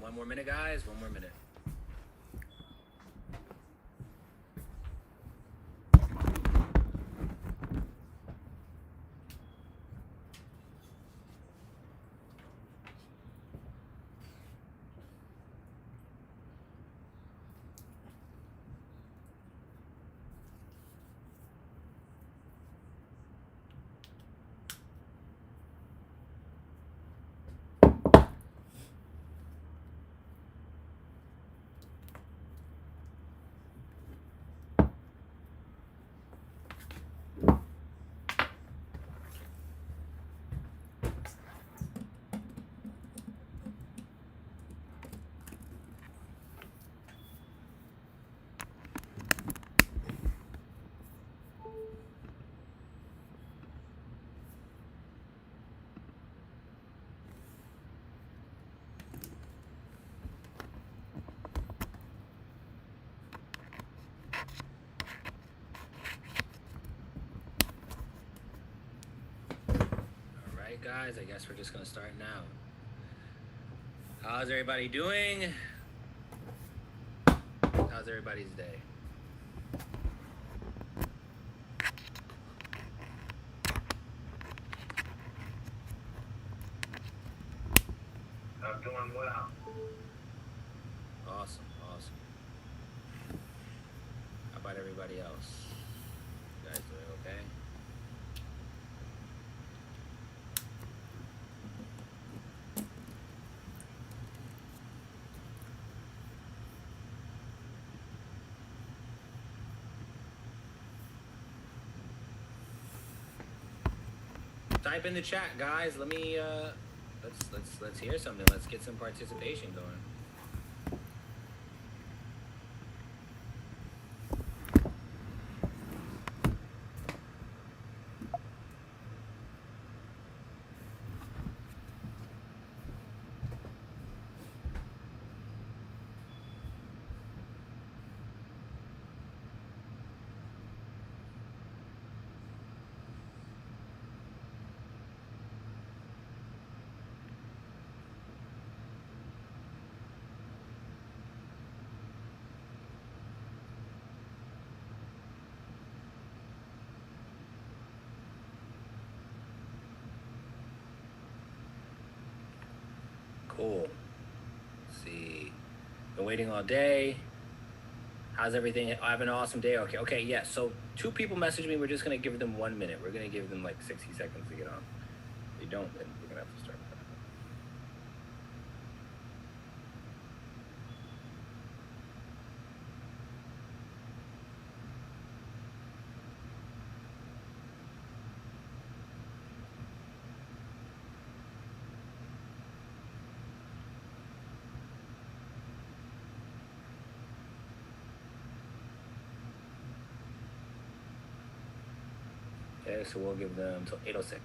One more minute, guys. One more minute. Guys, I guess we're just gonna start now. How's everybody doing? How's everybody's day? I'm doing well. Awesome. How about everybody else? You guys doing okay? Type in the chat, guys. Let me let's hear something. Let's get some participation going. Cool. Let's see. Been waiting all day. How's everything? I have an awesome day. Okay, yeah. So 2 people messaged me. We're just gonna give them 1 minute. We're gonna give them like 60 seconds to get on. If they don't, then we're gonna have to start. Okay, so we'll give them till 8:06.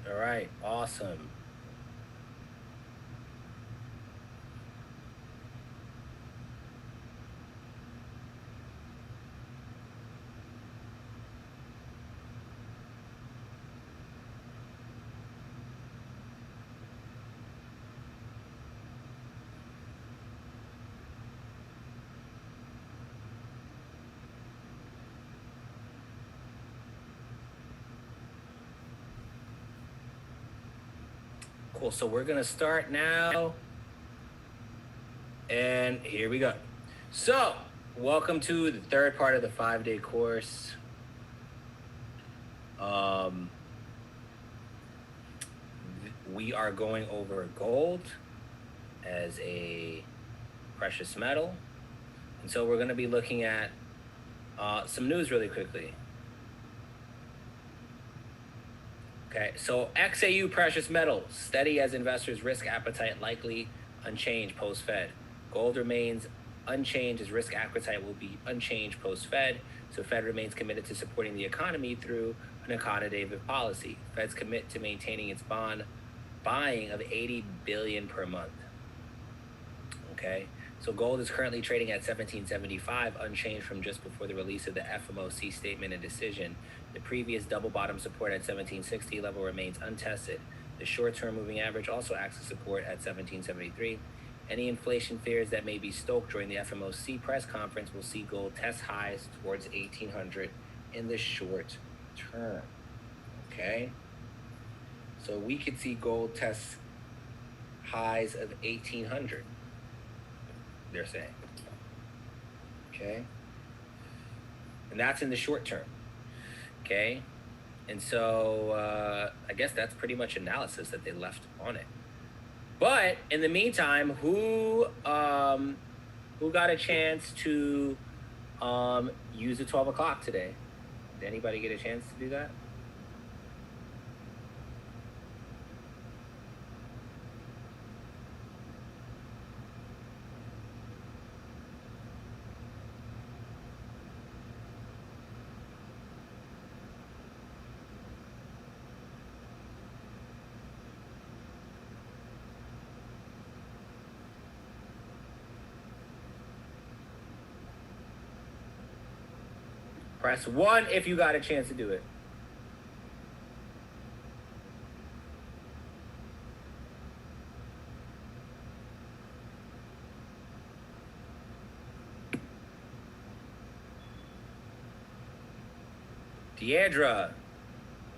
All right, awesome. Cool. So we're going to start now. And here we go. So, welcome to the third part of the 5-day course. We are going over gold as a precious metal. And so we're going to be looking at some news really quickly. Okay, so XAU precious metals, steady as investors' risk appetite likely unchanged post-Fed. Gold remains unchanged as risk appetite will be unchanged post-Fed, so Fed remains committed to supporting the economy through an accommodative policy. Fed's commit to maintaining its bond buying of $80 billion per month. Okay, so gold is currently trading at $17.75, unchanged from just before the release of the FOMC statement and decision. The previous double bottom support at 1760 level remains untested. The short-term moving average also acts as support at 1773. Any inflation fears that may be stoked during the FOMC press conference will see gold test highs towards 1800 in the short term. Okay, so we could see gold test highs of 1800. They're saying. Okay, and that's in the short term. Okay, and so I guess that's pretty much analysis that they left on it. But in the meantime, who got a chance to use the 12 o'clock today? Did anybody get a chance to do that? Press 1 if you got a chance to do it. Deandra,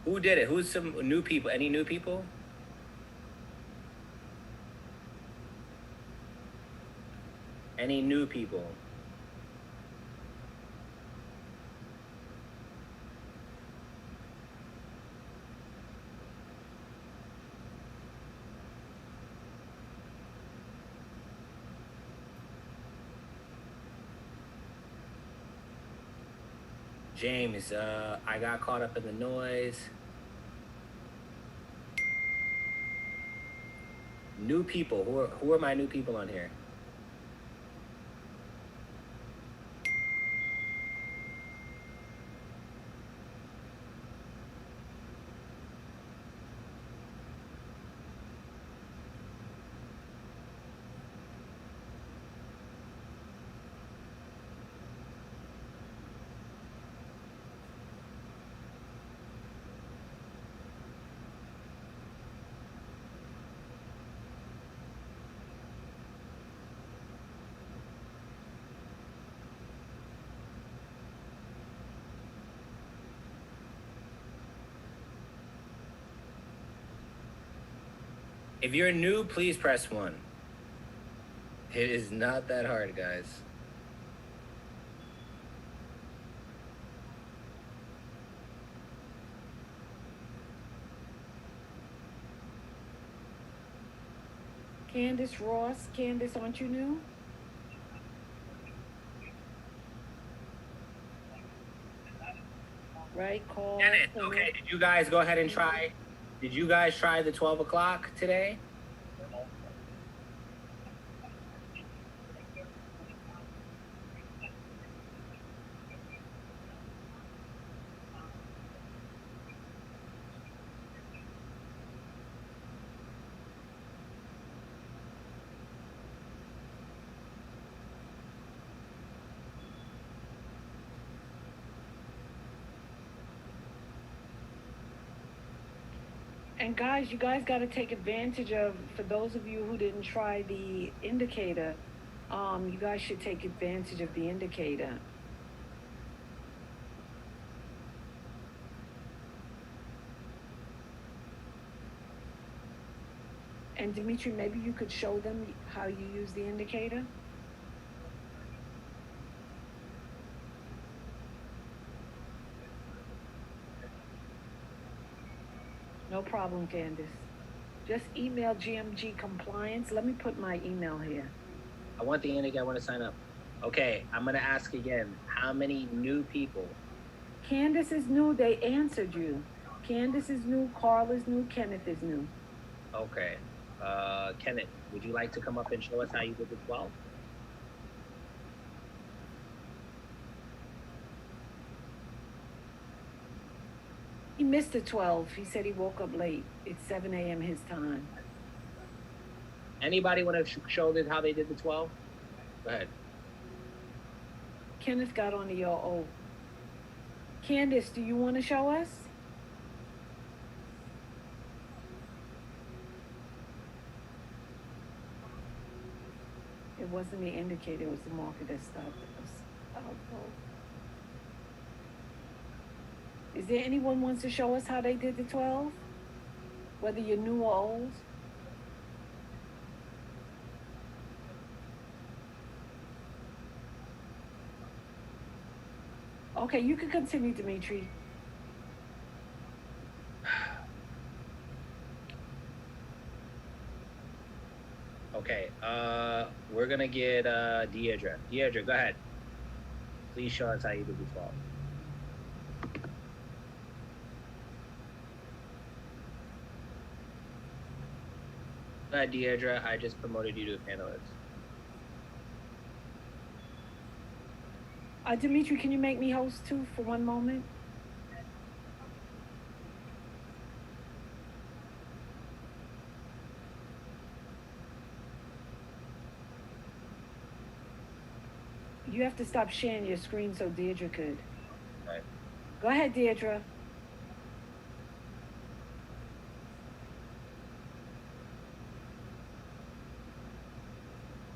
who did it? Who's some new people? Any new people? Any new people? James, I got caught up in the noise. New people. Who are my new people on here? If you're new, please press 1. It is not that hard, guys. Candace Ross. Candace, aren't you new? Right, call. Dennis, okay, did you guys go ahead and try? Did you guys try the 12 o'clock today? And guys, you guys got to take advantage of, for those of you who didn't try the indicator, you guys should take advantage of the indicator. And Dimitri, maybe you could show them how you use the indicator? No problem, Candace. Just email GMG Compliance. Let me put my email here. I want the indicator. I want to sign up. Okay, I'm gonna ask again. How many new people? Candace is new. They answered you. Candace is new. Carl is new. Kenneth is new. Okay. Kenneth, would you like to come up and show us how you did the 12? He missed the 12. He said he woke up late. It's 7 a.m. his time. Anybody want to show them how they did the 12? Go ahead. Kenneth got on the oh. Candace, do you want to show us? It wasn't the indicator, it was the marker that stopped us. Oh. Is there anyone wants to show us how they did the 12? Whether you're new or old? Okay, you can continue, Dimitri. Okay, we're gonna get Deidre. Deidre, go ahead. Please show us how you did the 12. Go ahead, Deidre. I just promoted you to a panelist. Dimitri, can you make me host too for one moment? You have to stop sharing your screen so Deirdre could. Right. Go ahead, Deirdre.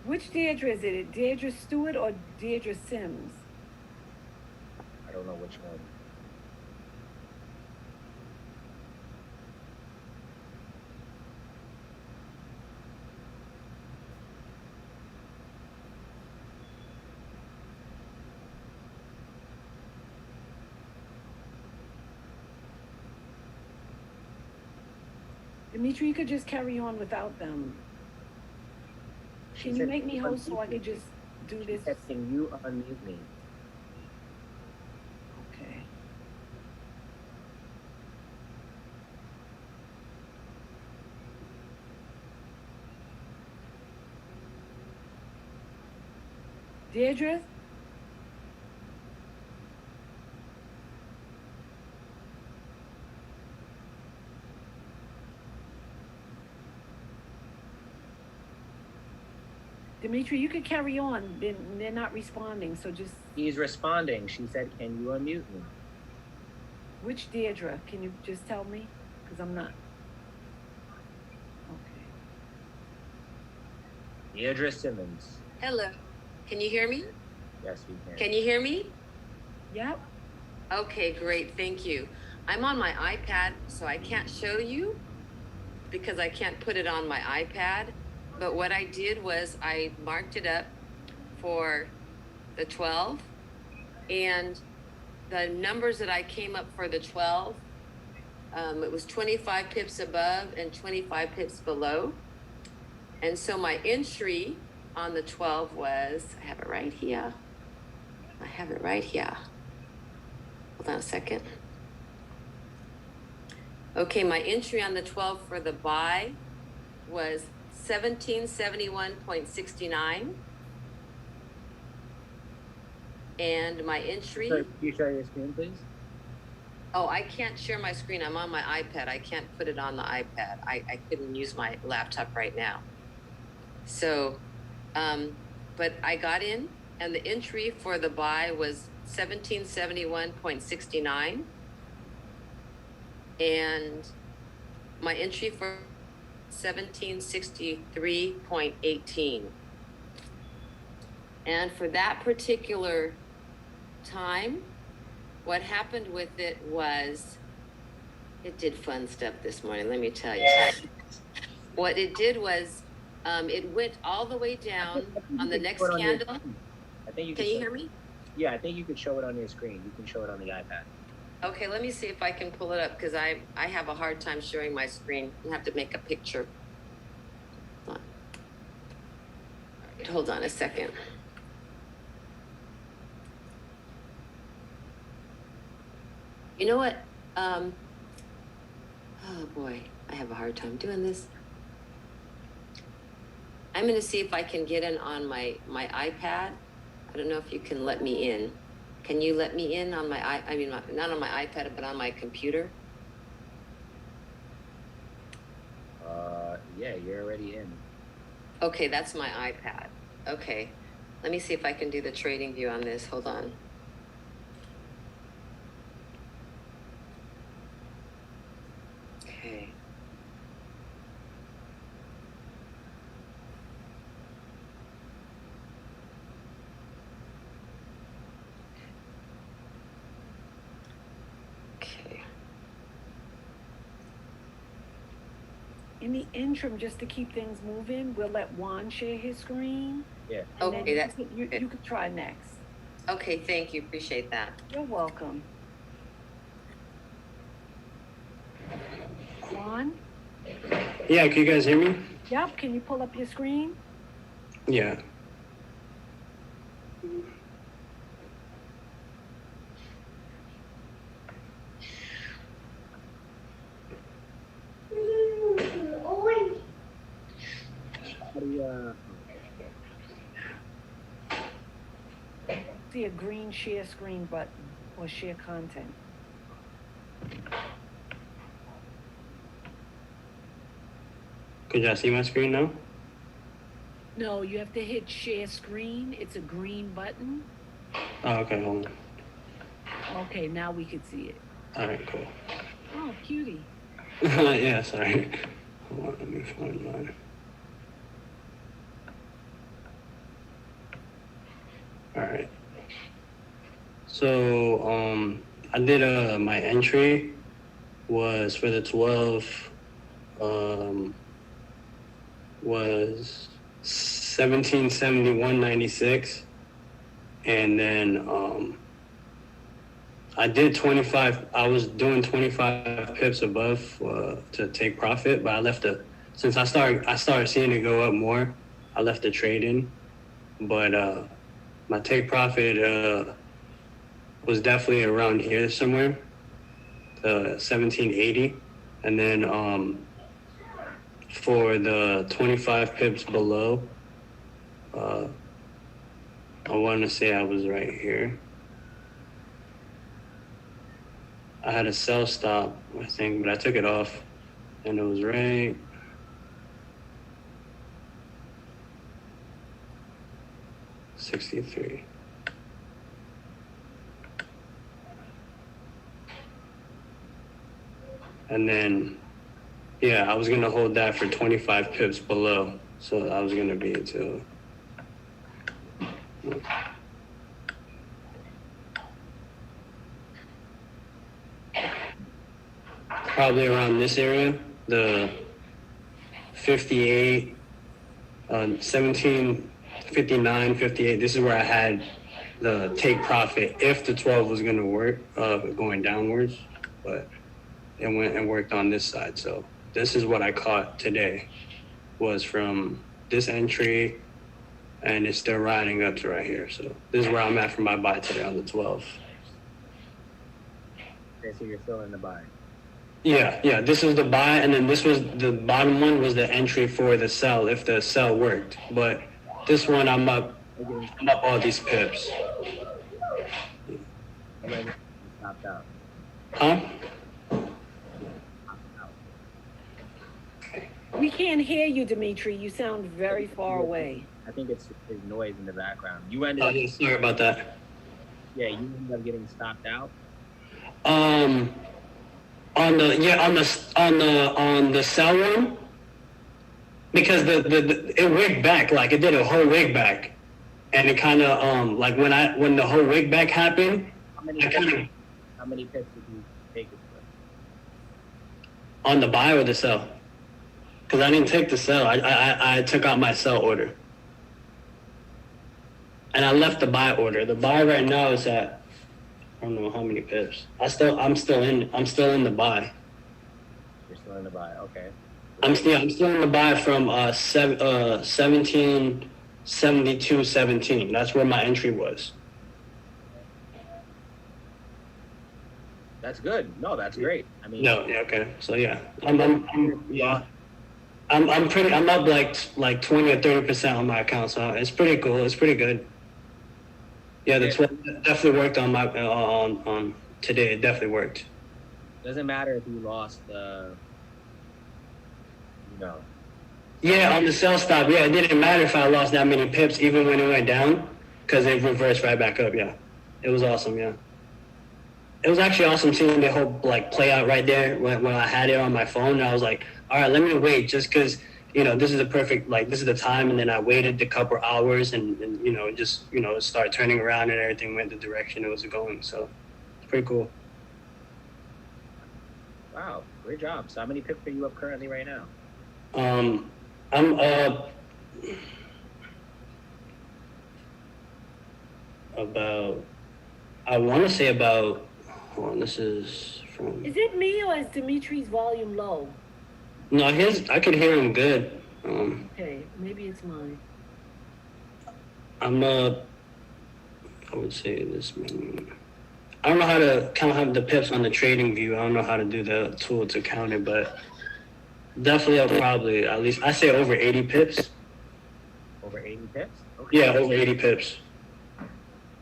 Which Deirdre is it? Deirdre Stewart or Deirdre Sims? I don't know which one. Dimitri, you could just carry on without them. Can you make me host so I could just do this? Can you unmute me? Okay. Deirdre? Dimitri, you could carry on. They're not responding, so just... He's responding. She said, can you unmute me? Which Deirdre? Can you just tell me? Because I'm not... Okay. Deirdre Simmons. Hello. Can you hear me? Yes, we can. Can you hear me? Yep. Okay, great. Thank you. I'm on my iPad, so I can't show you because I can't put it on my iPad. But what I did was I marked it up for the 12, and the numbers that I came up for the 12, it was 25 pips above and 25 pips below. And so my entry on the 12 was, I have it right here. Hold on a second. Okay, my entry on the 12 for the buy was 1771.69. And my entry... Can you share your screen, please? Oh, I can't share my screen. I'm on my iPad. I can't put it on the iPad. I couldn't use my laptop right now. So, but I got in, and the entry for the buy was 1771.69. And my entry for 1763.18. And for that particular time, what happened with it was, it did fun stuff this morning, let me tell you. What it did was, it went all the way down on the next candle. I think you Can you hear me? Yeah, I think you could show it on your screen. You can show it on the iPad. Okay, let me see if I can pull it up because I have a hard time showing my screen. I have to make a picture. Hold on. All right, hold on a second. You know what? Oh boy, I have a hard time doing this. I'm going to see if I can get in on my iPad. I don't know if you can let me in. Can you let me in on not on my iPad, but on my computer? Yeah, you're already in. Okay, that's my iPad. Okay, let me see if I can do the trading view on this. Hold on. Okay. Okay. In the interim, just to keep things moving, we'll let Juan share his screen. Yeah. And then Okay, that's you could try next. okay. Thank you. Appreciate that. You're welcome. Juan? Yeah, can you guys hear me? Yep, can you pull up your screen? Yeah. How do you, See a green share screen button or share content. Could y'all see my screen now? No, you have to hit share screen. It's a green button. Oh, okay, hold Okay, now we could see it. on. Alright, cool. Oh, cutie. Yeah, sorry. Hold on, let me find mine. Alright. So, I did my entry was for the 12 was 1771.96, and then I did 25. I was doing 25 pips above to take profit, but I left the since I started seeing it go up more. I left the trade in, but my take profit was definitely around here somewhere, 1780, and then for the 25 pips below, I want to say I was right here. I had a sell stop, I think, but I took it off, and it was right. $63. And then, yeah, I was gonna hold that for 25 pips below, so I was gonna be until. Probably around this area, the 58, 17, 59, 58. This is where I had the take profit if the 12 was going to work, going downwards, but it went and worked on this side. So this is what I caught today, was from this entry, and it's still riding up to right here. So this is where I'm at for my buy today on the 12. okay, so you're still in the buy. Yeah, this is the buy, and then this was the bottom one was the entry for the sell if the sell worked. But this one, I'm up all these pips. And then you stopped out. Huh? We can't hear you, Dimitri. You sound very far away. I think it's his noise in the background. You ended Oh, up, yeah, sorry about that. yeah, you ended up getting stopped out. On the sell one, because the it wigged back, like it did a whole wig back, and it kind of like when the whole wig back happened, How many I kinda, how many pips did you take it for? on the buy or the sell. Because I didn't take the sell. I took out my sell order. And I left the buy order. The buy right now is at, I don't know how many pips. I'm still in the buy. You're still in the buy. Okay. I'm still in the buy from 1772.17. That's where my entry was. That's good. No, that's great. I mean, No, yeah, okay. So yeah. I'm up like 20 or 30% on my account, so it's pretty cool. It's pretty good. Yeah, the 12 definitely worked on my on today. It definitely worked. doesn't matter if you lost the, you know, Yeah, on the sell stop, yeah, it didn't matter if I lost that many pips, even when it went down, because it reversed right back up. Yeah, it was awesome. Yeah, it was actually awesome seeing the whole like play out right there when I had it on my phone. And I was like, all right, let me wait, just because this is the perfect this is the time. And then I waited a couple hours, and just it started turning around and everything went the direction it was going. So it's pretty cool. wow, great job. So how many pips are you up currently right now? I'm about, I want to say about, hold on, this is from, Is it me or is Dimitri's volume low? no, I could hear him good. Okay, maybe it's mine. I would say this, I don't know how to count the pips on the trading view. I don't know how to do the tool to count it, but definitely I'll probably, at least, I say over 80 pips. Over 80 pips? Okay. Yeah, over 80 pips.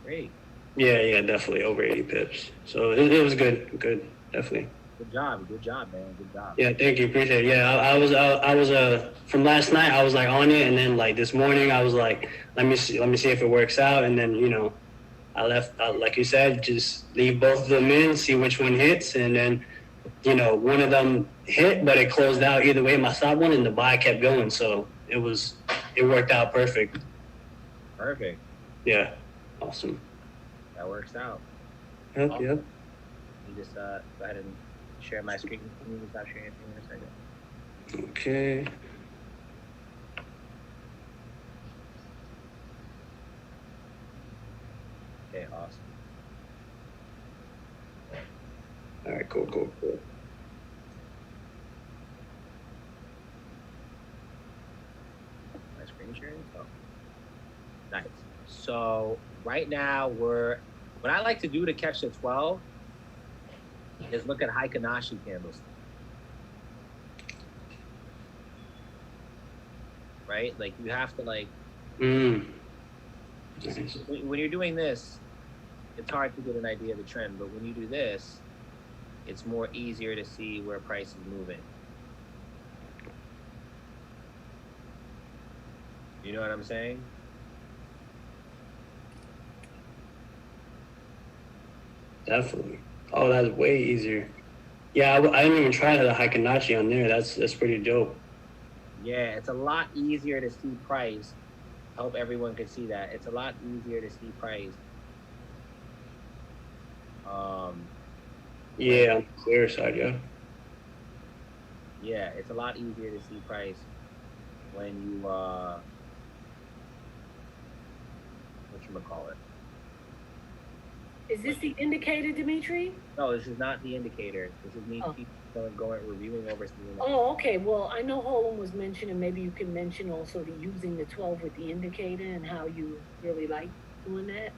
Great. Yeah, definitely over 80 pips. So it was good, definitely. Good job, man. Good job. Yeah, thank you, appreciate it. Yeah, I was from last night. I was like on it, and then like this morning, I was like, let me see if it works out, and then I left, like you said, just leave both of them in, see which one hits, and then one of them hit, but it closed out either way. My stop one and the buy kept going, so it worked out perfect. Perfect. Yeah, awesome. That works out. Yep, Awesome. yep. You just go ahead and share my screen. Can you stop sharing anything in a second? Okay. Okay, awesome. All right, cool. My screen sharing? Oh. Nice. So right now what I like to do to catch the 12 is look at Heikin-Ashi candles. Right? Like you have to like, Nice. when you're doing this, it's hard to get an idea of the trend, but when you do this, it's more easier to see where price is moving. You know what I'm saying? Definitely. Oh, that's way easier. Yeah, I didn't even try the Heikin-Ashi on there. That's pretty dope. Yeah, it's a lot easier to see price. I hope everyone can see that. It's a lot easier to see price. Yeah, on the clear side, yeah. Yeah, it's a lot easier to see price when you whatchamacallit. Is this the indicator, Dimitri? No, this is not the indicator. This is me going reviewing over something. Oh, okay. Well, I know Holm was mentioning, maybe you can mention also the using the 12 with the indicator and how you really like doing that.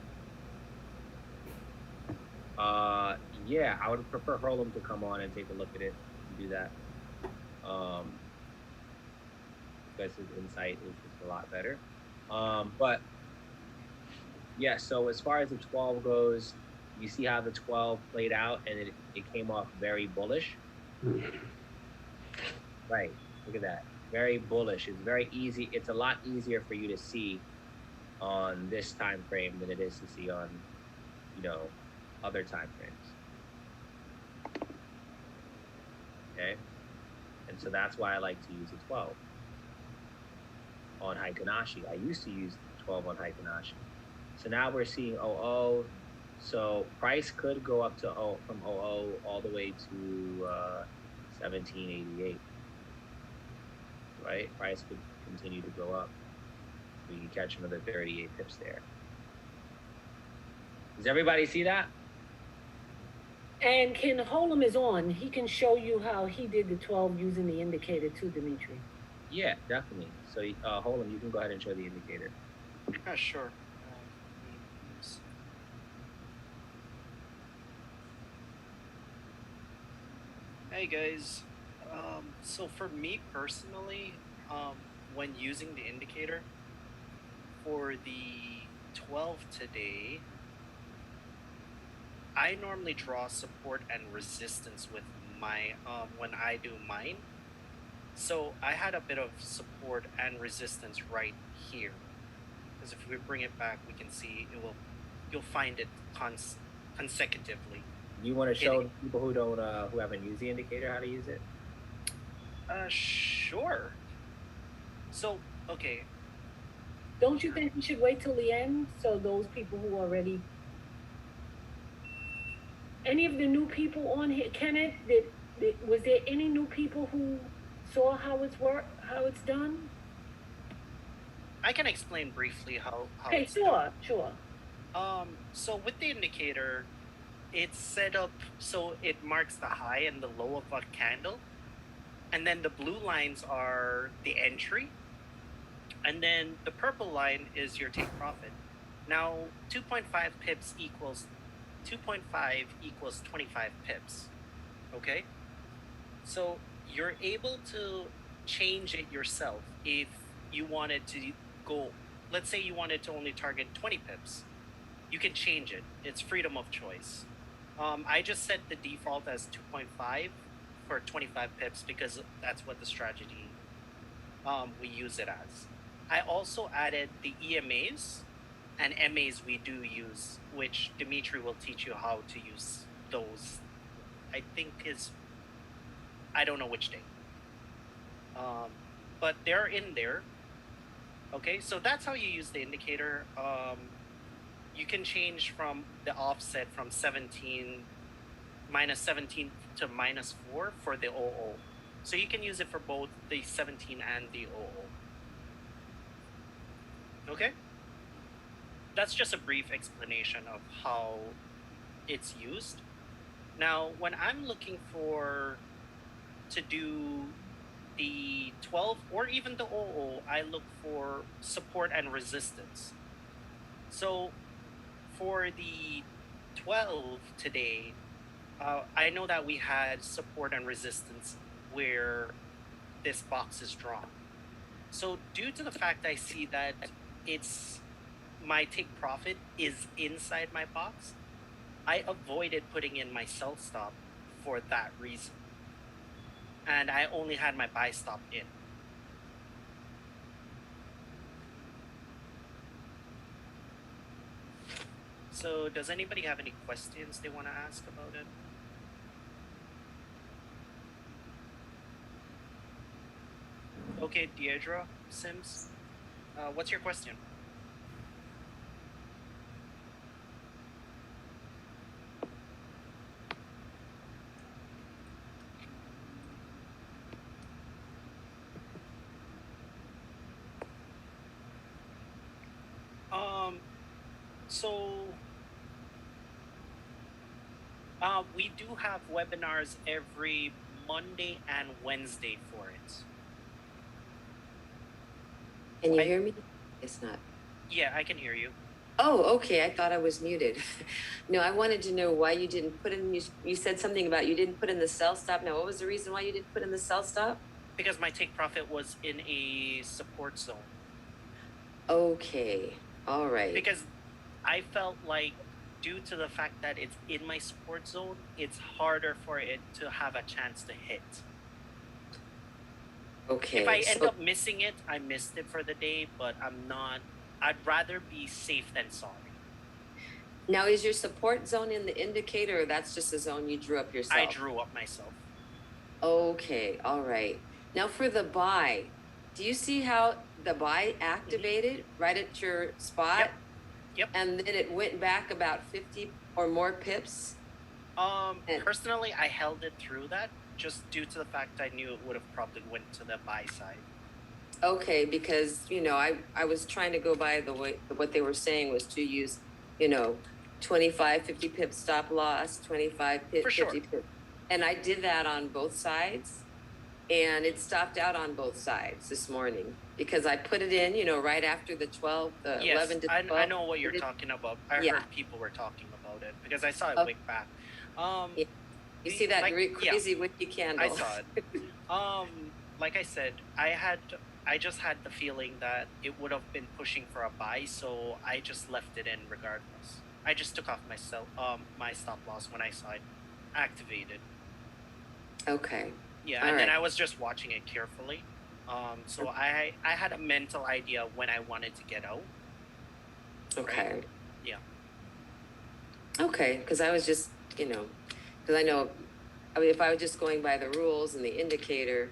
Yeah, I would prefer Hurlem to come on and take a look at it and do that. Because his insight is just a lot better. But yeah, so as far as the 12 goes, you see how the 12 played out and it came off very bullish. Right, look at that. Very bullish. It's very easy. It's a lot easier for you to see on this time frame than it is to see on, other time frames. Okay? And so that's why I like to use a 12 on Heikin-Ashi. I used to use 12 on Heikin-Ashi. So now we're seeing 00. So price could go up to from 00 all the way to 1788. right? Price could continue to go up. We can catch another 38 pips there. Does everybody see that? And Ken Holm is on. He can show you how he did the 12 using the indicator too, Dimitri. Yeah, definitely. So, hold on, you can go ahead and show the indicator. Sure. Hey guys. So for me personally, when using the indicator for the 12 today, I normally draw support and resistance with my when I do mine. So I had a bit of support and resistance right here. Because if we bring it back, we can see you'll find it consecutively. You want to show people who don't who haven't used the indicator how to use it? Sure. So, okay. Don't you think we should wait till the end so those people who already, any of the new people on here, Kenneth, was there any new people who saw how it's done? I can explain briefly how Okay, it's done. sure. So with the indicator, it's set up so it marks the high and the low of a candle. And then the blue lines are the entry. And then the purple line is your take profit. Now, 2.5 pips equals 2.5 equals 25 pips. Okay? So you're able to change it yourself if you wanted to go, let's say you wanted to only target 20 pips. You can change it. It's freedom of choice. I just set the default as 2.5 for 25 pips because that's what the strategy we use it as. I also added the EMAs and MAs we do use, which Dimitri will teach you how to use those. I think I don't know which day. But they're in there. Okay, so that's how you use the indicator. You can change from the offset from minus 17 to minus 4 for the OO. So you can use it for both the 17 and the OO. Okay? That's just a brief explanation of how it's used. Now, when I'm looking to do the 12 or even the OO, I look for support and resistance. So for the 12 today, I know that we had support and resistance where this box is drawn. So due to the fact I see that my take profit is inside my box, I avoided putting in my sell stop for that reason. And I only had my buy stop in. So does anybody have any questions they want to ask about it? Okay, Deidre Sims, what's your question? We do have webinars every Monday and Wednesday for it. Can you hear me? It's not. Yeah, I can hear you. Oh, okay. I thought I was muted. No, I wanted to know why you didn't put in, you said something about you didn't put in the sell stop. Now, what was the reason why you didn't put in the sell stop? Because my take profit was in a support zone. Okay. All right. Because I felt like due to the fact that it's in my support zone, it's harder for it to have a chance to hit. Okay. If I end up missing it, I missed it for the day, but I'd rather be safe than sorry. Now, is your support zone in the indicator, or that's just a zone you drew up yourself? I drew up myself. Okay. All right. Now for the buy, do you see how the buy activated right at your spot? Yep. And then it went back about 50 or more pips? Personally, I held it through that just due to the fact I knew it would have probably went to the buy side. Okay, because, I was trying to go by the way, what they were saying was to use, you know, 25, 50 pip stop loss, 25 pip, For sure. 50 pip. And I did that on both sides, and it stopped out on both sides this morning because I put it in, right after the 12, the Yes, 11 to 12. I know what you're Put it- talking about. I Yeah. heard people were talking about it because I saw it Oh. wick back. Um, Yeah. You see that like, yeah. crazy wiki candle? I saw it. Like I said, I just had the feeling that it would have been pushing for a buy, so I just left it in regardless. I just took off my stop loss when I saw it activated. Okay. Yeah, All and then right. I was just watching it carefully. So I had a mental idea when I wanted to get out. Okay. Yeah. Okay, because I was just, because I know, if I was just going by the rules and the indicator,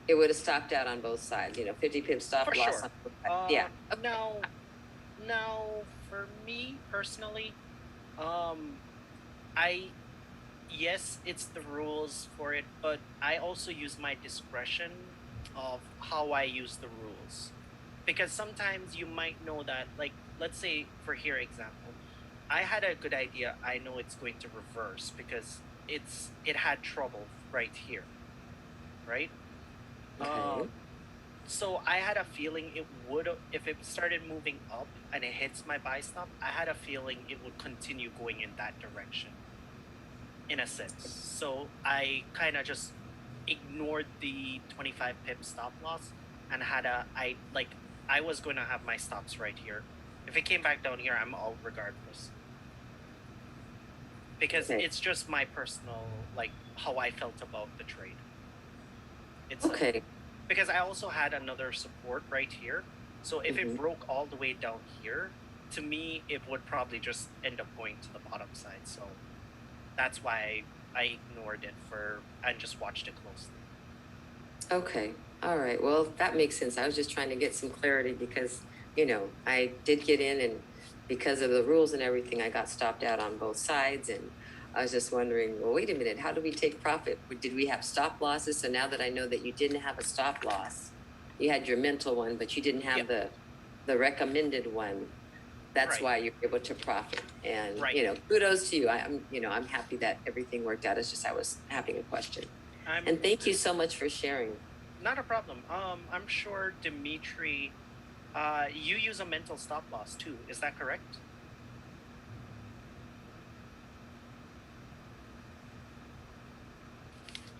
it would have stopped out on both sides, 50 pip stop For loss sure. on both sides. Yeah. Now, for me personally, I yes, it's the rules for it, but I also use my discretion of how I use the rules, because sometimes you might know that, like, let's say for here example, I had a good idea. I know it's going to reverse because it had trouble right here, right? Okay. So I had a feeling it would, if it started moving up and it hits my buy stop, I had a feeling it would continue going in that direction, in a sense. So I kind of just ignored the 25 pip stop loss and I was going to have my stops right here. If it came back down here, I'm out regardless. Because Okay. it's just my personal, like, how I felt about the trade. It's Okay. because I also had another support right here. So if it Mhm. broke all the way down here, to me, it would probably just end up going to the bottom side. So that's why I ignored it and just watched it closely. Okay. All right. Well, that makes sense. I was just trying to get some clarity because, I did get in, and because of the rules and everything, I got stopped out on both sides. And I was just wondering, well, wait a minute, how do we take profit? Did we have stop losses? So now that I know that you didn't have a stop loss, you had your mental one, but you didn't have the recommended one. That's Right. why you're able to profit. And, Right. kudos to you. I'm happy that everything worked out. It's just, I was having a question. I'm And thank you so much for sharing. not a problem. I'm sure Dimitri, you use a mental stop loss too. Is that correct?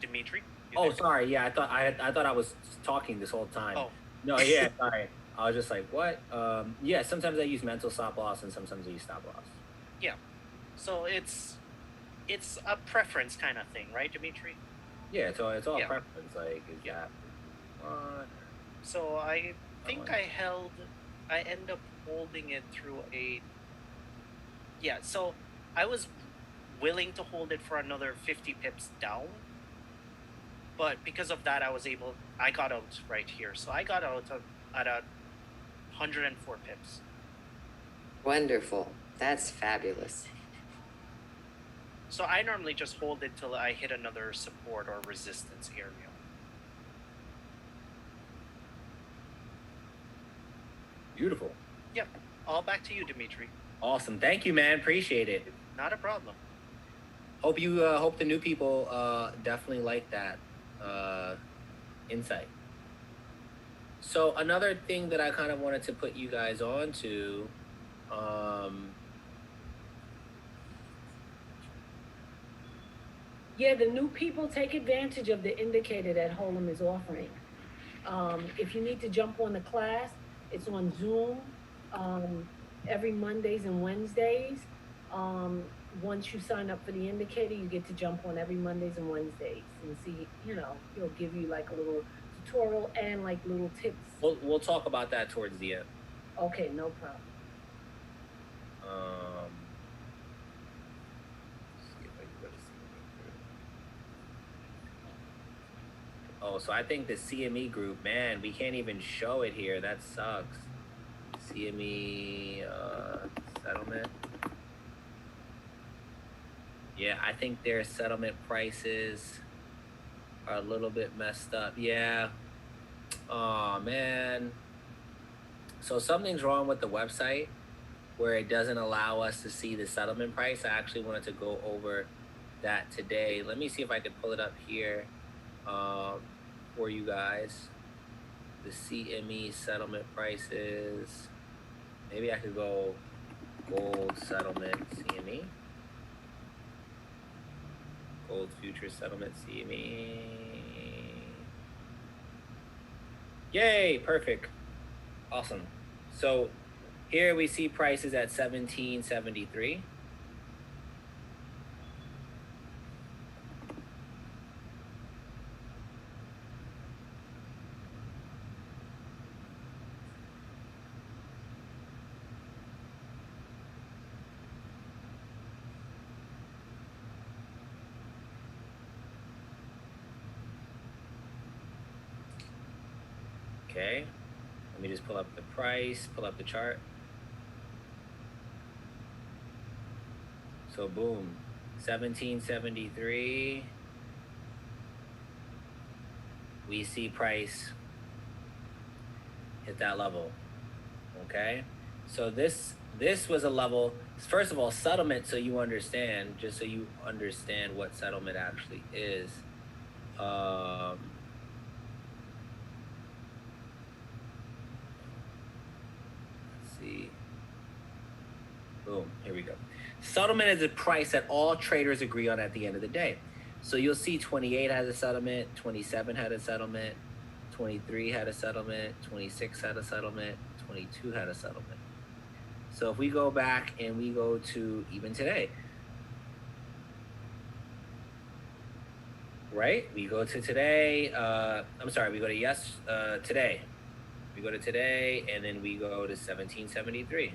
Dimitri? You Oh, there? sorry. Yeah, I thought I was talking this whole time. Oh. No, yeah, sorry. I was just like, what? Yeah, sometimes I use mental stop loss and sometimes I use stop loss. Yeah. So it's a preference kind of thing, right, Dimitri? Yeah, it's all Yeah. preference. Like, is that one? So I think one. I end up holding it through yeah, so I was willing to hold it for another 50 pips down, but because of that, I got out right here. So I got out at 104 pips. Wonderful. That's fabulous. So I normally just hold it till I hit another support or resistance area. Beautiful. Yep. All back to you, Dimitri. Awesome. Thank you, man. Appreciate it. Not a problem. Hope the new people definitely like that insight. So another thing that I kind of wanted to put you guys on to, Yeah, the new people take advantage of the indicator that Holem is offering. If you need to jump on the class, it's on Zoom, every Mondays and Wednesdays. Once you sign up for the indicator, you get to jump on every Mondays and Wednesdays and see, he'll give you like a little tutorial and like little tips. we'll talk about that towards the end. Okay, no problem. See if I can go to CME group. Oh, so I think the CME group, man, we can't even show it here. That sucks. CME settlement. Yeah, I think their settlement prices are a little bit messed up. Yeah. Oh man. So something's wrong with the website where it doesn't allow us to see the settlement price. I actually wanted to go over that today. Let me see if I could pull it up here for you guys. The CME settlement prices. Maybe I could go gold settlement CME. Gold future settlement CME. Yay, perfect. Awesome. So here we see prices at 1773. Okay. Let me just pull up the price, pull up the chart. So boom, 1773. We see price hit that level. Okay. So this was a level, first of all, settlement, so you understand, just so you understand what settlement actually is. Let's see. Boom, here we go. Settlement is a price that all traders agree on at the end of the day. So you'll see 28 had a settlement, 27 had a settlement, 23 had a settlement, 26 had a settlement, 22 had a settlement. So if we go back and we go to even today, right? We go to today, we go to today. We go to today and then we go to 1773.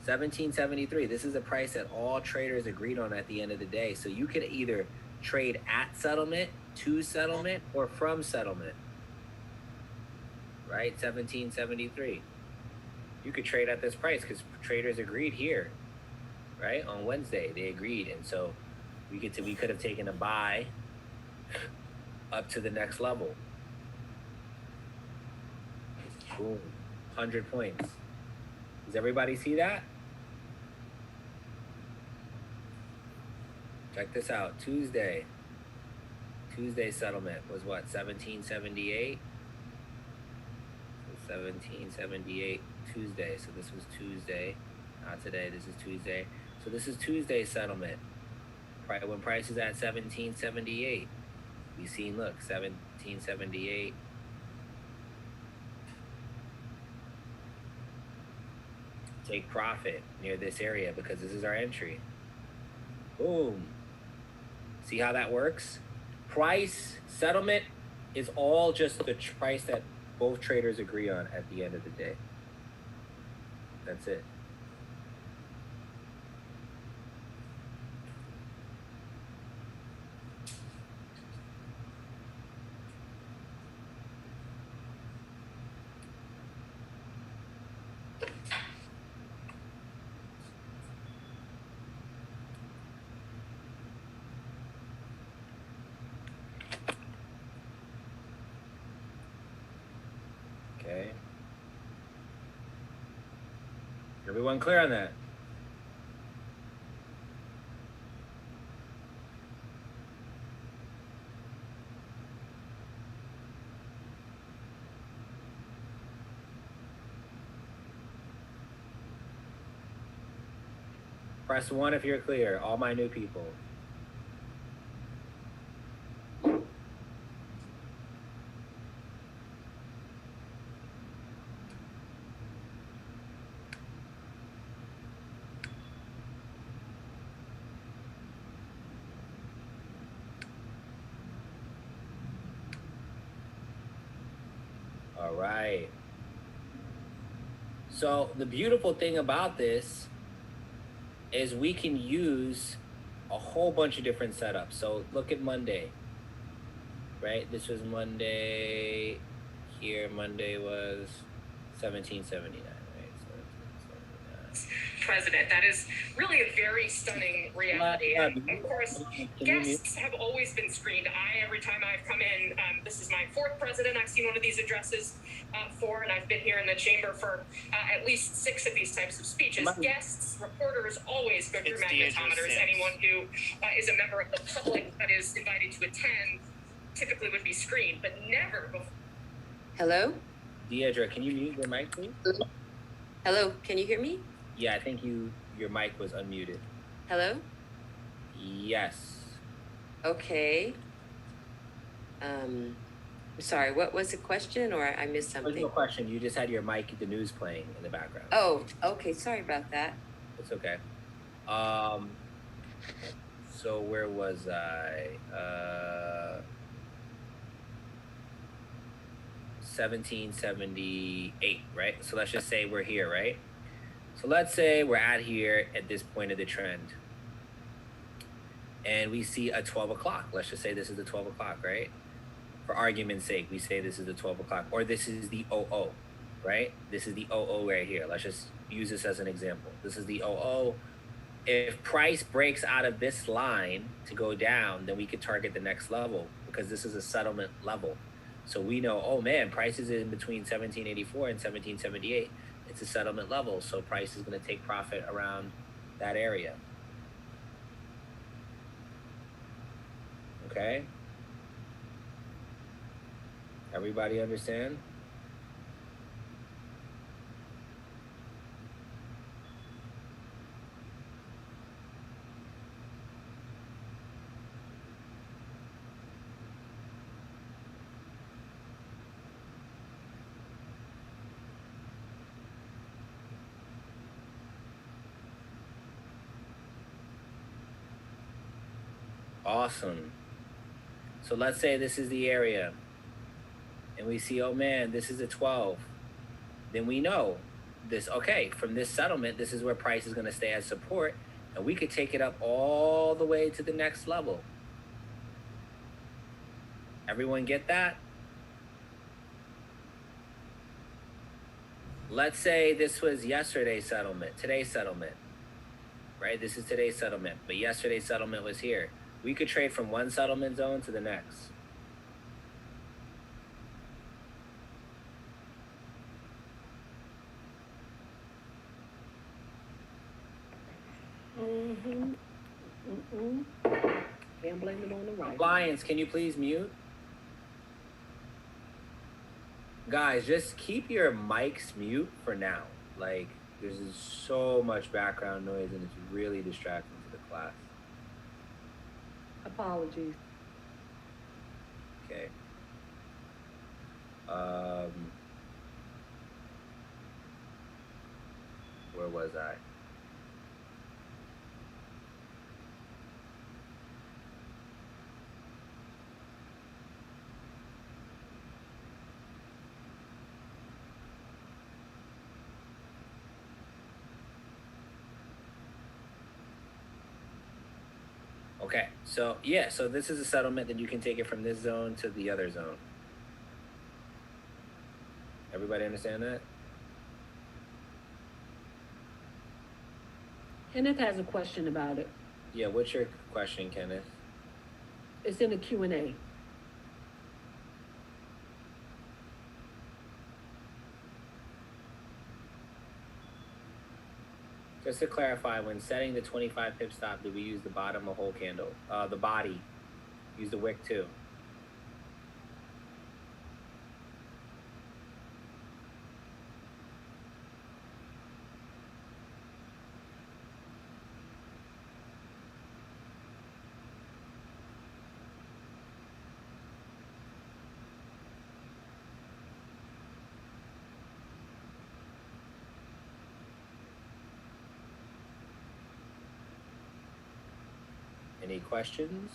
1773, this is a price that all traders agreed on at the end of the day. So you could either trade at settlement, to settlement, or from settlement, right? 1773. You could trade at this price because traders agreed here, right? On Wednesday, they agreed. And so we could have taken a buy up to the next level. Boom, 100 points. Does everybody see that? Check this out. Tuesday settlement was what? 1778. 1778 Tuesday. So this was Tuesday, not today. This is Tuesday. So this is Tuesday settlement. When price is at 1778, we seen, look, 1778. Take profit near this area because this is our entry. Boom. See how that works? Price settlement is all just the price that both traders agree on at the end of the day. That's it. Okay. Everyone clear on that? Press 1 if you're clear, all my new people. All right. So the beautiful thing about this is we can use a whole bunch of different setups. So look at Monday, right? This was Monday. Here, Monday was 1779, right? 1779. president. That is really a very stunning reality. And of course, guests have always been screened. Every time I've come in, this is my fourth president I've seen one of these addresses for, and I've been here in the chamber for at least 6 of these types of speeches. Guests, reporters always go through magnetometers. Anyone who is a member of the public that is invited to attend typically would be screened, but never before. Hello? Deidre, can you mute your mic, please? Hello, can you hear me? Yeah, I think your mic was unmuted. Hello? Yes. Okay. Sorry, what was the question, or I missed There's something? no question. You just had your mic, the news playing in the background. Oh, okay, sorry about that. It's okay. So where was I? 1778, right? So let's just say we're here, right? So let's say we're at here at this point of the trend. And we see a 12 o'clock. Let's just say this is the 12 o'clock, right? For argument's sake, we say this is the 12 o'clock, or this is the 00, right? This is the 00 right here. Let's just use this as an example. This is the 00. If price breaks out of this line to go down, then we could target the next level because this is a settlement level. So we know, oh man, price is in between 1784 and 1778. It's a settlement level, so price is going to take profit around that area. Okay? Everybody understand? Awesome. So let's say this is the area and we see, oh man, this is a 12. Then we know this, okay, from this settlement, this is where price is going to stay as support, and we could take it up all the way to the next level. Everyone get that? Let's say this was yesterday's settlement, today's settlement, right? This is today's settlement, but yesterday's settlement was here. We could trade from one settlement zone to the next. Can't blame it on the right. Lions, can you please mute? Guys, just keep your mics mute for now. Like, there's just so much background noise and it's really distracting to the class. Apologies. Okay. Where was I? Okay, so yeah, so this is a settlement that you can take it from this zone to the other zone. Everybody understand that? Kenneth has a question about it. Yeah, what's your question, Kenneth? It's in the Q&A. Just to clarify, when setting the 25 pip stop, do we use the bottom or whole candle? The body. Use the wick too. Any questions?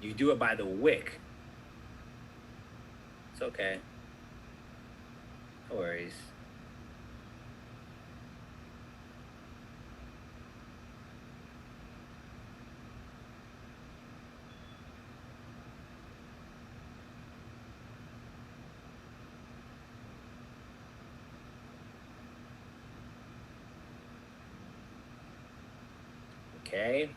You do it by the wick. It's okay. No worries. Okay.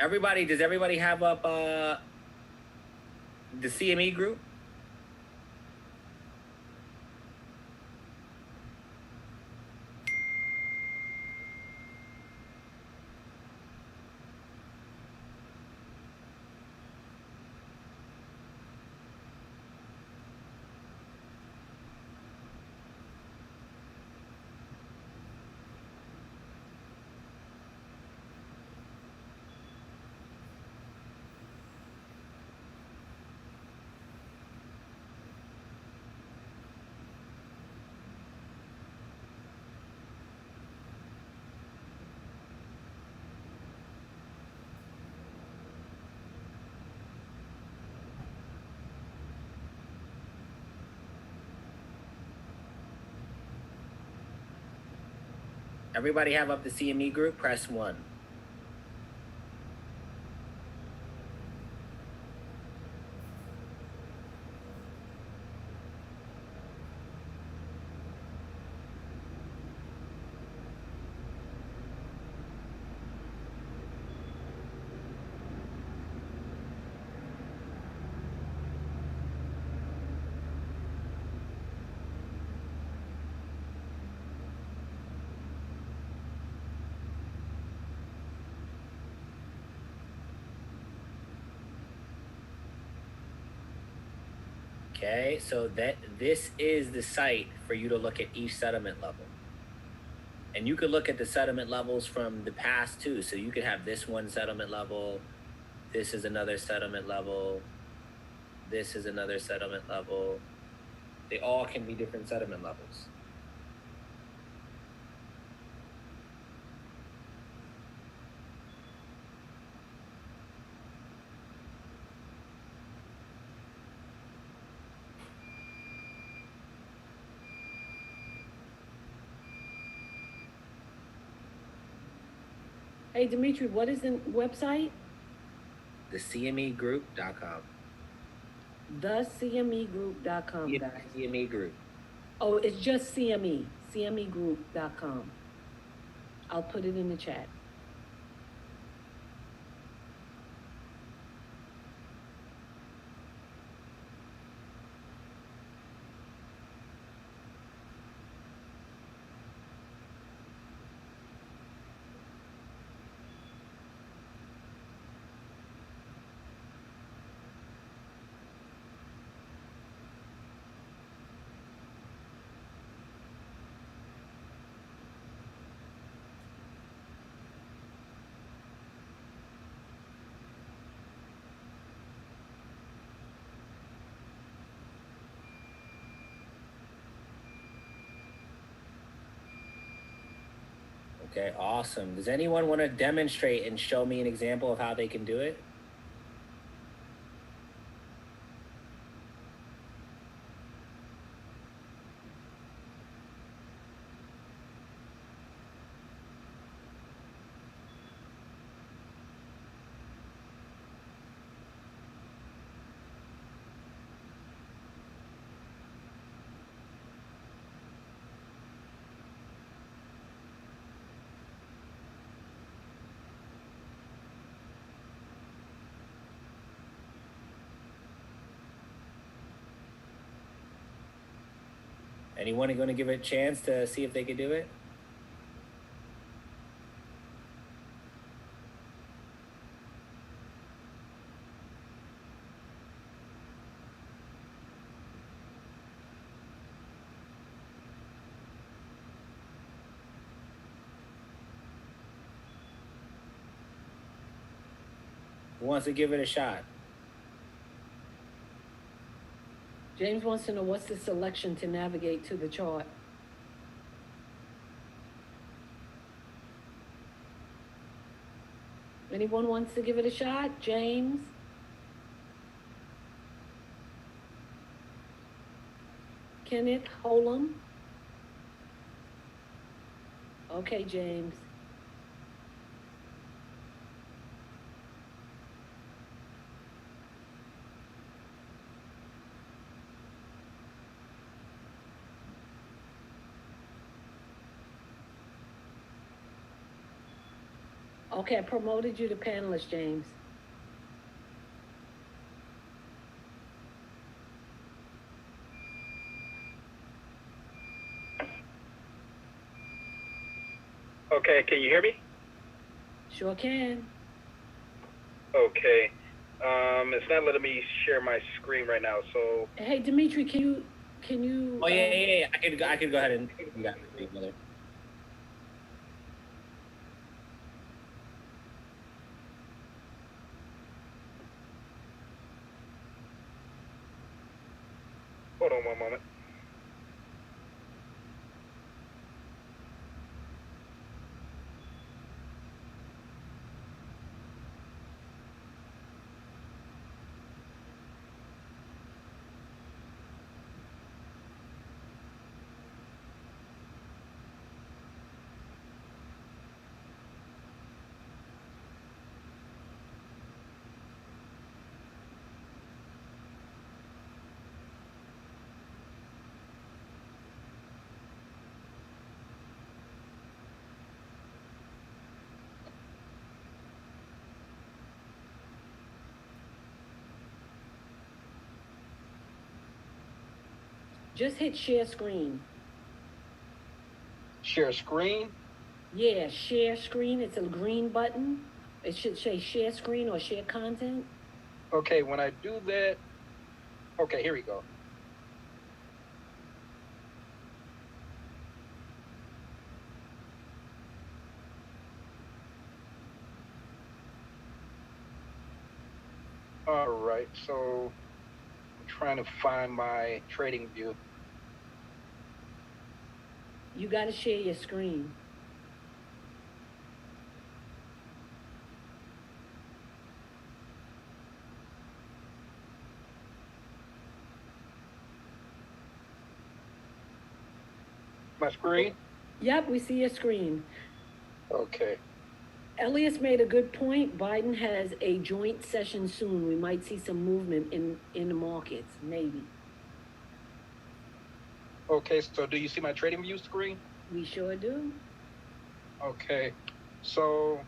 Does everybody have up the CME group? Everybody have up the CME group? Press 1. Okay, so this is the site for you to look at each settlement level. And you could look at the settlement levels from the past too. So you could have this one settlement level, this is another settlement level, this is another settlement level. They all can be different settlement levels. Hey, Dimitri, what is the website? TheCMEgroup.com. TheCMEgroup.com, guys. CME Group. Oh, it's just CME, CMEgroup.com. I'll put it in the chat. Okay, awesome. Does anyone want to demonstrate and show me an example of how they can do it? Anyone going to give it a chance to see if they can do it? Who wants to give it a shot? James wants to know what's the selection to navigate to the chart. Anyone wants to give it a shot? James? Kenneth Holum? Okay, James. Okay, I promoted you to panelist, James. Okay, can you hear me? Sure can. Okay. It's not letting me share my screen right now, so Hey, Dimitri, can you? Oh yeah. I could go ahead and you got it, brother. hold on one moment. Just hit share screen. Share screen. Yeah, share screen. It's a green button. It should say share screen or share content. Okay, when I do that, okay, here we go. All right, so I'm trying to find my trading view. You got to share your screen. My screen? Yep, we see your screen. Okay. Elias made a good point. Biden has a joint session soon. We might see some movement in the markets, maybe. Okay, so do you see my trading view screen? We sure do. Okay, so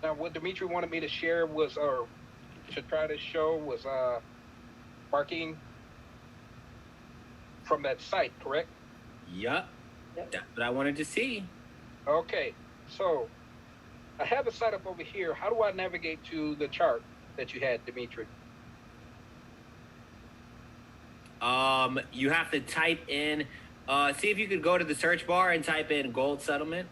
now what Dimitri wanted me to share was, or to try to show was, marking from that site, correct? Yup. Yep. That's what I wanted to see. Okay, so I have a site up over here. How do I navigate to the chart that you had, Dimitri? You have to type in, see if you could go to the search bar and type in gold settlement.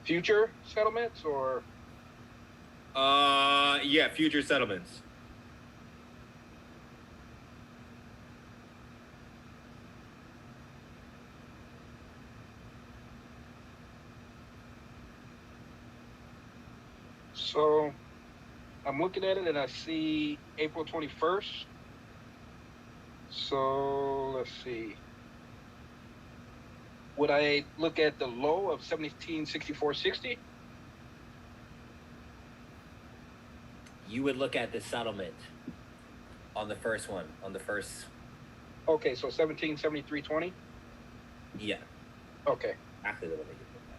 Future settlements or? Yeah, future settlements. So I'm looking at it and I see April 21st. So let's see. Would I look at the low of 1764.60? You would look at the settlement on the first one, on the first. Okay, so 1773.20? Yeah, Okay. exactly the one that you looked at.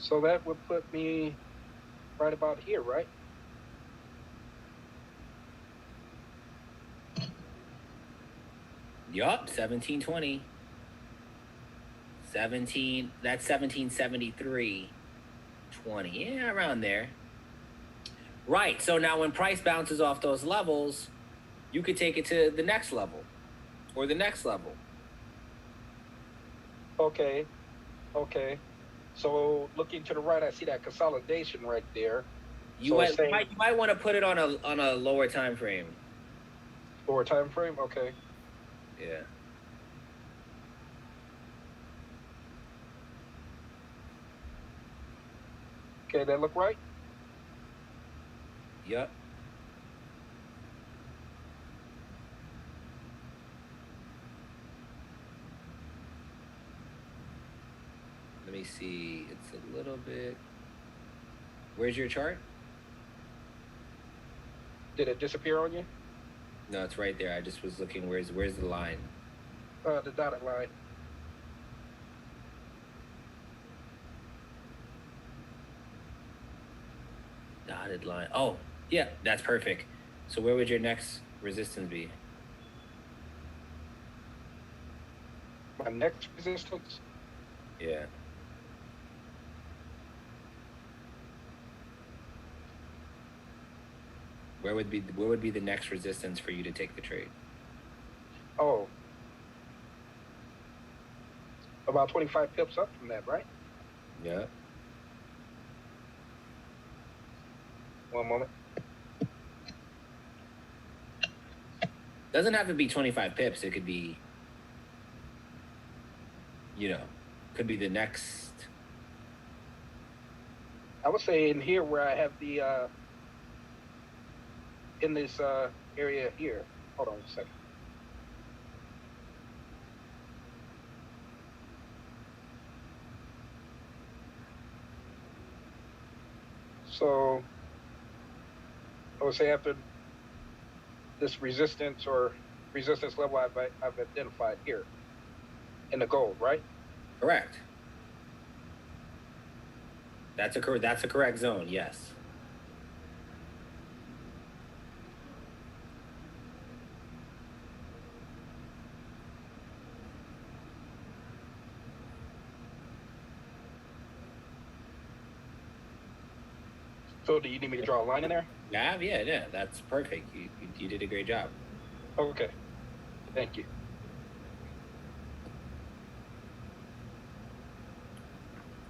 So that would put me right about here, right? Yup, 1720. that's 1773. 20. Yeah, around there. Right. So now when price bounces off those levels, you could take it to the next level or the next level. Okay. Okay. So looking to the right, I see that consolidation right there. You might want to put it on a lower time frame. Lower time frame? Okay. Yeah. Okay, that look right? Yep. Let me see. It's a little bit. Where's your chart? Did it disappear on you? No, it's right there. I just was looking. Where's the line? The dotted line. Dotted line. Oh, yeah, that's perfect. So where would your next resistance be? My next resistance? Yeah. Where would be the next resistance for you to take the trade? Oh. About 25 pips up from that, right? Yeah. One moment. Doesn't have to be 25 pips. It could be, could be the next. I would say in here where I have the, in this area here. Hold on a second. So I would say after this resistance level I've identified here in the gold, right? Correct. That's a correct zone. Yes. So do you need me to draw a line in there? Yeah. That's perfect. You did a great job. Okay. Thank you.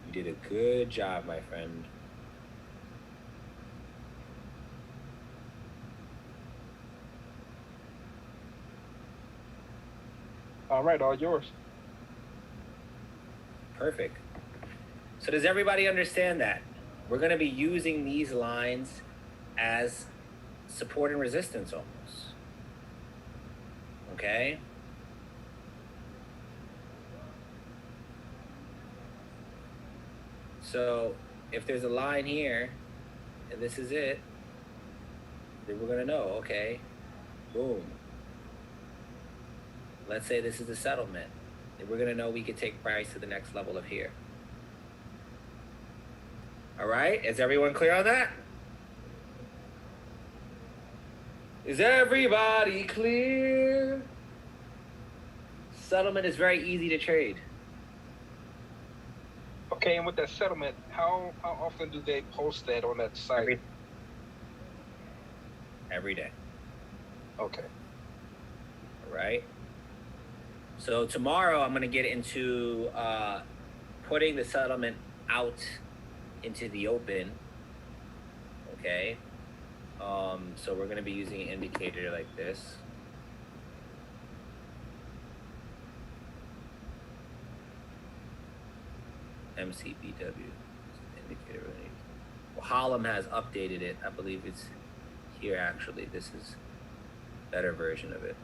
You did a good job, my friend. All right, all yours. Perfect. So does everybody understand that? We're going to be using these lines as support and resistance almost. Okay? So if there's a line here, and this is it, then we're going to know, okay, boom. Let's say this is the settlement. Then we're going to know we could take price to the next level of here. All right, is everyone clear on that? Is everybody clear? Settlement is very easy to trade. Okay, and with that settlement, how often do they post that on that site? Every day. Okay. All right. So tomorrow I'm going to get into putting the settlement out into the open. Okay. So we're going to be using an indicator like this. MCBW indicator. Well, Harlem has updated it. I believe it's here actually. This is a better version of it.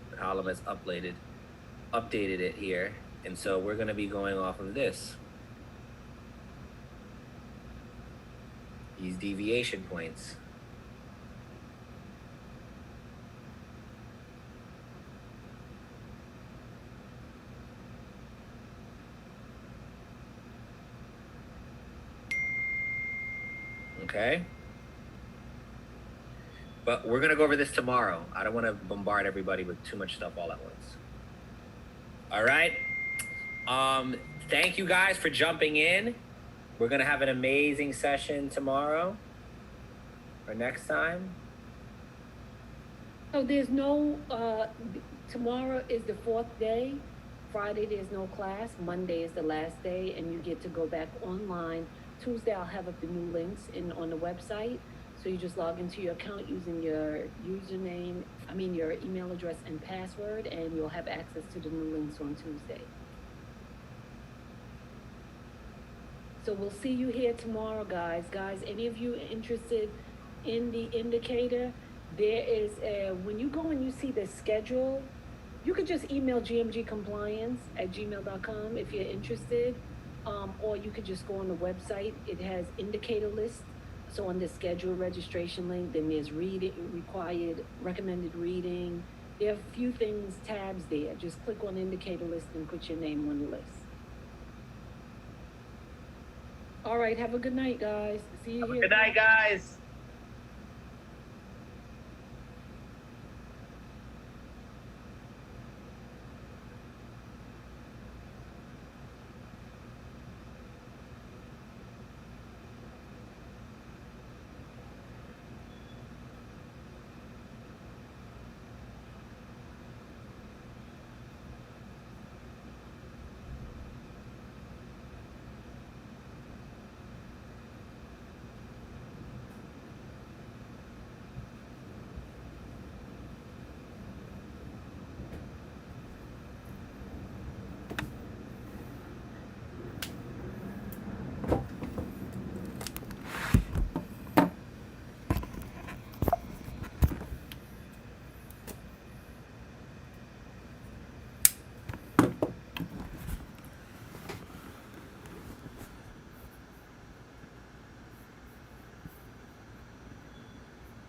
But Harlem has updated it here. And so we're going to be going off of this. These deviation points. Okay. But we're gonna go over this tomorrow. I don't want to bombard everybody with too much stuff all at once. All right. Thank you guys for jumping in. We're gonna have an amazing session tomorrow or next time. So there's no, tomorrow is the 4th day. Friday, there's no class. Monday is the last day, and you get to go back online. Tuesday, I'll have up the new links on the website. So you just log into your account using your your email address and password, and you'll have access to the new links on Tuesday. So we'll see you here tomorrow, guys. Guys, any of you interested in the indicator, there is when you go and you see the schedule, you could just email gmgcompliance@gmail.com if you're interested, or you could just go on the website. It has indicator list. So on the schedule registration link, then there's required recommended reading. There are a few things, tabs there. Just click on indicator list and put your name on the list. All right, have a good night, guys. See you here. Good night, guys.